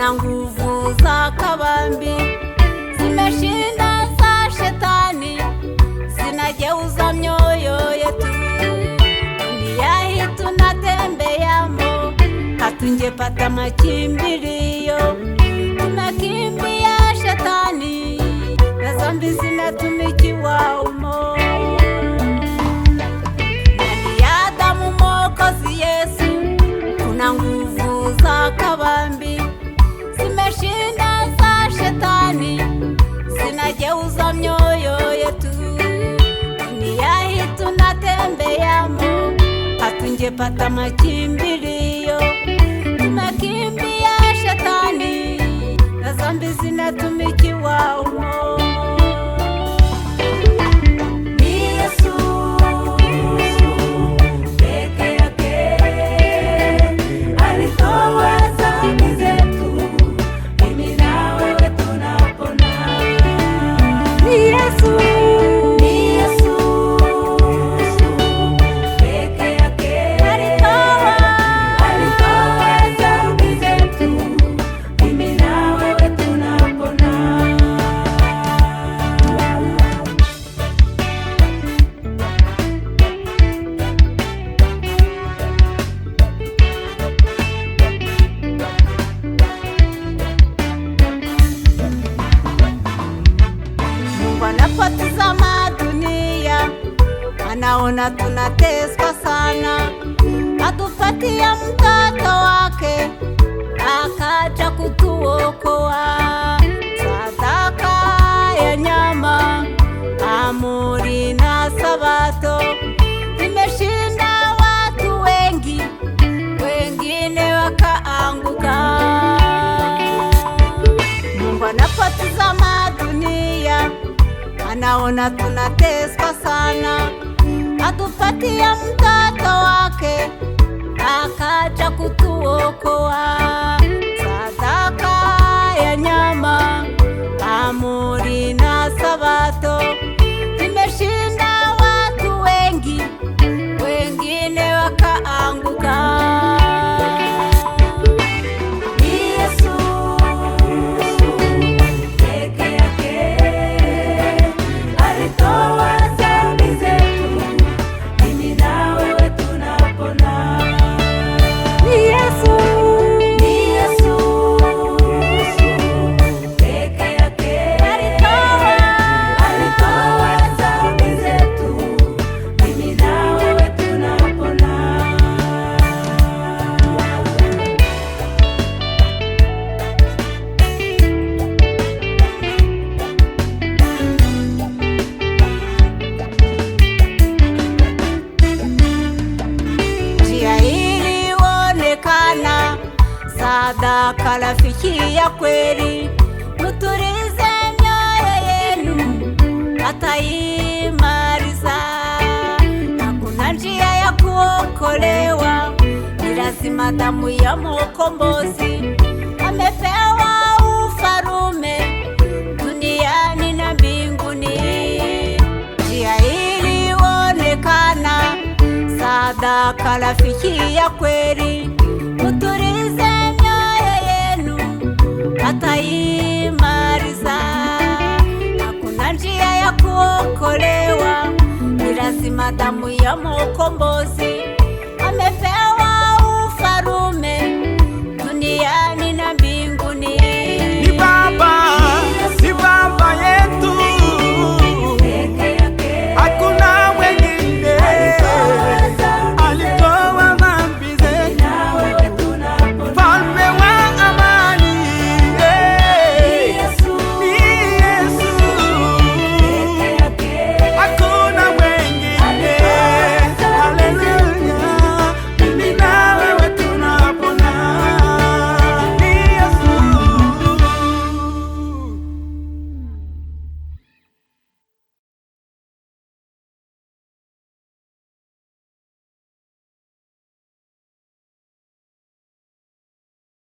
kuna nguvu za kabambi zimeshinda za shetani, zinageuza mioyo yetu. Dunia hii tunatembeamo, hatungepata makimbilio. Tumekimbia shetani na dhambi zinatumikiwa umo. Ndani ya damu Mwokozi Yesu kuna nguvu za kabambi zimeshinda za shetani, zinageuza mioyo yetu. Dunia hii tunatembeamo, hatungepata makimbilio. Tumekimbia shetani na dhambi zinatumikiwa umo. Anapotazama dunia, anaona tunateswa sana, atupatia mtoto wake akaja kutuokoa. Sadaka ya nyama, amri na Sabato imeshinda watu wengi, wengine wakaanguka. Mungu anapotazama dunia, anaona tunateswa sana, atupatia mtoto wake akaja kutuokoa. Sadaka ya nyama, amri na Sabato imeshinda watu wengi, wengine wakaanguka. Sadaka rafiki ya kweli, muturize mioyo yenu, ataimaliza. Hakuna njia ya kuokolewa, ni lazima damu ya mkombozi. Amepewa ufalume duniani na mbinguni. Njia ilionekana, sadaka rafiki ya kweli, muturize ataimaliza. Hakuna njia ya kuokolewa, ni lazima damu ya mkombozi.